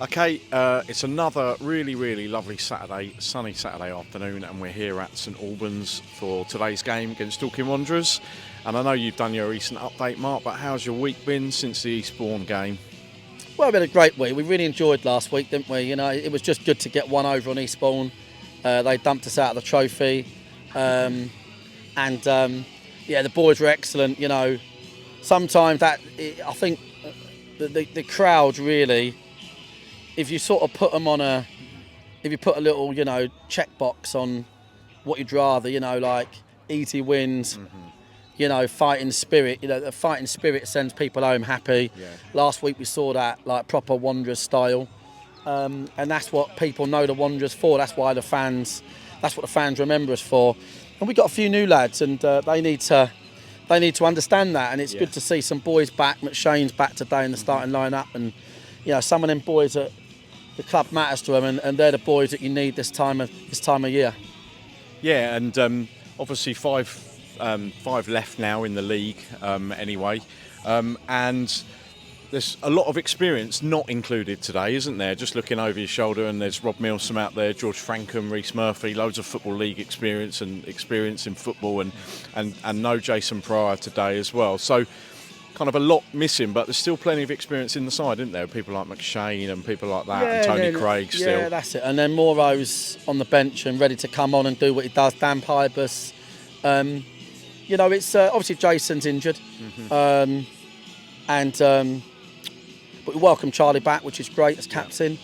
Okay, it's another really, really lovely sunny Saturday afternoon, and we're here at St Albans for today's game against Dorking Wanderers. And I know you've done your recent update, Mark, but how's your week been since the Eastbourne game? Well, we had a great week. We really enjoyed last week, didn't we? You know, it was just good to get one over on Eastbourne. They dumped us out of the trophy. The boys were excellent. You know, sometimes I think the crowd really, if you sort of put them on if you put a little, you know, checkbox on what you'd rather, you know, like easy wins, you know, fighting spirit. You know, the fighting spirit sends people home happy. Yeah. Last week we saw that, like proper Wanderers style, and that's what people know the Wanderers for. That's what the fans remember us for. And we got a few new lads, and they need to understand that. And it's good to see some boys back. McShane's back today in the starting lineup, and you know, some of them boys that the club matters to them, and they're the boys that you need this time of year. Yeah, and obviously five left now in the league anyway, and there's a lot of experience not included today, isn't there? Just looking over your shoulder, and there's Rob Milsom out there, George Frankham, Reece Murphy, loads of Football League experience in football, and no Jason Pryor today as well. So kind of a lot missing, but there's still plenty of experience in the side, isn't there? People like McShane and people like that, and Tony Craig still. Yeah, that's it. And then Moro's on the bench and ready to come on and do what he does. Dan Pybus. You know, it's obviously Jason's injured, but we welcome Charlie back, which is great as captain.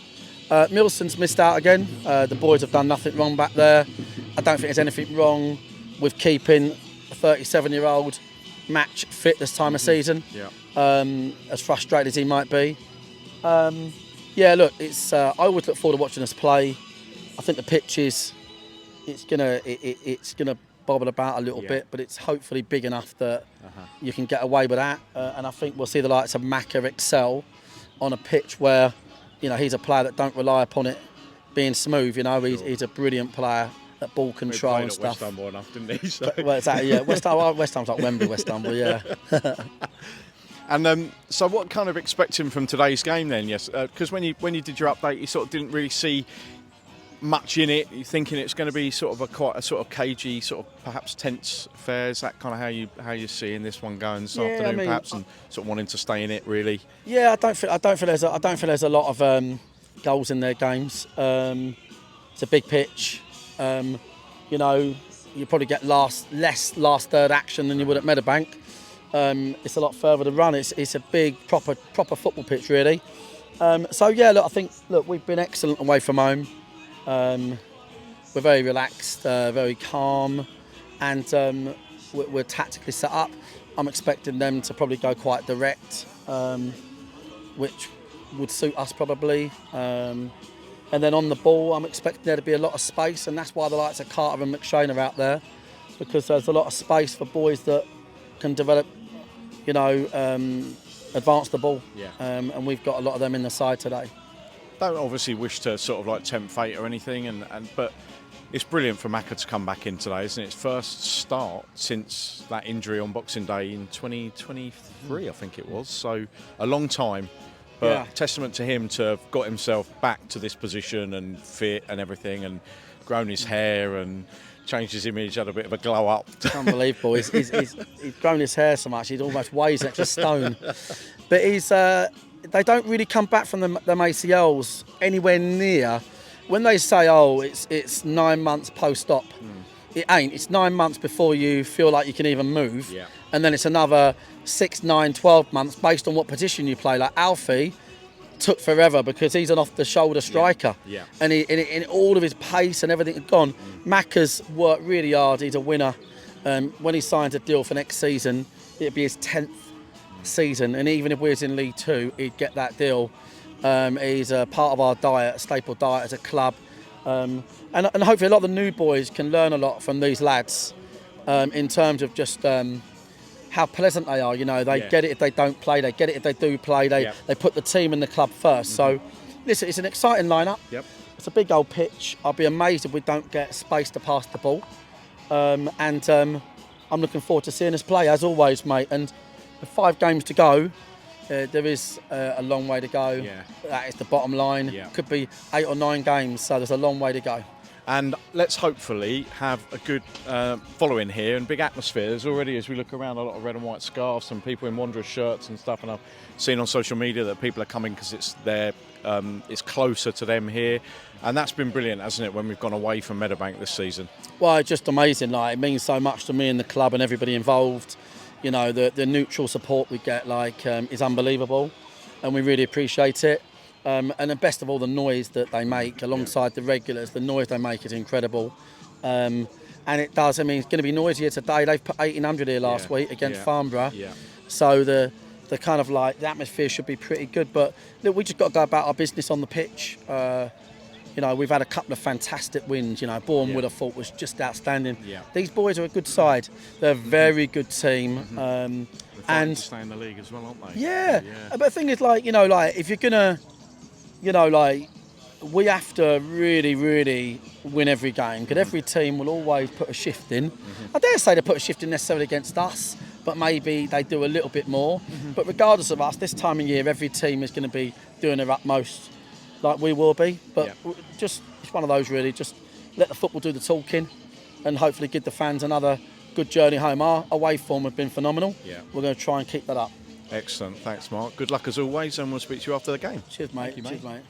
Milson's missed out again. The boys have done nothing wrong back there. I don't think there's anything wrong with keeping a 37-year-old match fit this time of season. As frustrated as he might be. Look, it's I always look forward to watching us play. I think the pitch it's gonna bobble about a little bit, but it's hopefully big enough that you can get away with that. And I think we'll see the likes of Macca excel on a pitch where, you know, he's a player that don't rely upon it being smooth. You know, he's a brilliant player at ball control and stuff. West Ham well enough, didn't he? So. Well, exactly, yeah. West Ham's like Wembley, West Ham, but yeah. And so, what kind of expecting from today's game then? Yes, because when you did your update, you sort of didn't really see much in it. You're thinking it's going to be sort of quite a sort of cagey, sort of perhaps tense affair. Is that kind of how you're seeing this one going this afternoon, perhaps, and sort of wanting to stay in it really? Yeah, I don't feel there's a lot of goals in their games. It's a big pitch. You know, you probably get last third action than you would at Meadowbank. It's a lot further to run. It's a big proper football pitch really. I think we've been excellent away from home. We're very relaxed, very calm, and we're tactically set up. I'm expecting them to probably go quite direct, which would suit us probably. And then on the ball, I'm expecting there to be a lot of space, and that's why the likes of Carter and McShane are out there, because there's a lot of space for boys that can develop, you know, advance the ball. And we've got a lot of them in the side today. Don't obviously wish to sort of like tempt fate or anything, but it's brilliant for Macca to come back in today, isn't it? His first start since that injury on Boxing Day in 2023, I think it was. So a long time, but testament to him to have got himself back to this position and fit and everything, and grown his hair and changed his image, had a bit of a glow up. Unbelievable. He's grown his hair so much, he almost weighs an extra stone. But they don't really come back from them ACLs anywhere near. When they say, it's 9 months post-op, it ain't. It's 9 months before you feel like you can even move. Yeah. And then it's another 6, 9, 12 months based on what position you play. Like Alfie took forever because he's an off-the-shoulder striker. Yeah. And in all of his pace and everything had gone. Macca's worked really hard. He's a winner. When he signs a deal for next season, it'd be his 10th season, and even if we was in League 2, he'd get that deal. He's a part of our diet, a staple diet as a club, and hopefully a lot of the new boys can learn a lot from these lads in terms of just how pleasant they are. You know, they get it if they don't play, they get it if they do play. They put the team and the club first. So listen, it's an exciting lineup. It's a big old pitch. I'll be amazed if we don't get space to pass the ball, and I'm looking forward to seeing us play as always, mate. And with 5 games to go, there is a long way to go. Yeah. That is the bottom line. Yeah. Could be 8 or 9 games, so there's a long way to go. And let's hopefully have a good following here and big atmosphere. There's already, as we look around, a lot of red and white scarves and people in Wanderers shirts and stuff. And I've seen on social media that people are coming because it's closer to them here. And that's been brilliant, hasn't it, when we've gone away from Meadowbank this season? Well, it's just amazing. Like, it means so much to me and the club and everybody involved. You know, the neutral support we get is unbelievable, and we really appreciate it. And the best of all, the noise that they make alongside the regulars, the noise they make is incredible. And it does, I mean, it's going to be noisier today. They've put 1,800 here last week against Farnborough. Yeah. So the kind of like, the atmosphere should be pretty good. But look, we just got to go about our business on the pitch. You know, we've had a couple of fantastic wins. You know, Bournemouth I thought was just outstanding. Yeah. These boys are a good side. They're a very good team. And to stay in the league as well, aren't they? Yeah. But the thing is, like, you know, like, if you're going to, you know, like, we have to really, really win every game, because every team will always put a shift in. I dare say they put a shift in necessarily against us, but maybe they do a little bit more. But regardless of us, this time of year, every team is going to be doing their utmost, like we will be. But just, it's one of those, really. Just let the football do the talking and hopefully give the fans another good journey home. Our away form have been phenomenal. Yeah. We're going to try and keep that up. Excellent. Thanks, Mark. Good luck as always, and we'll speak to you after the game. Cheers, mate. Thank you, mate. Cheers, mate.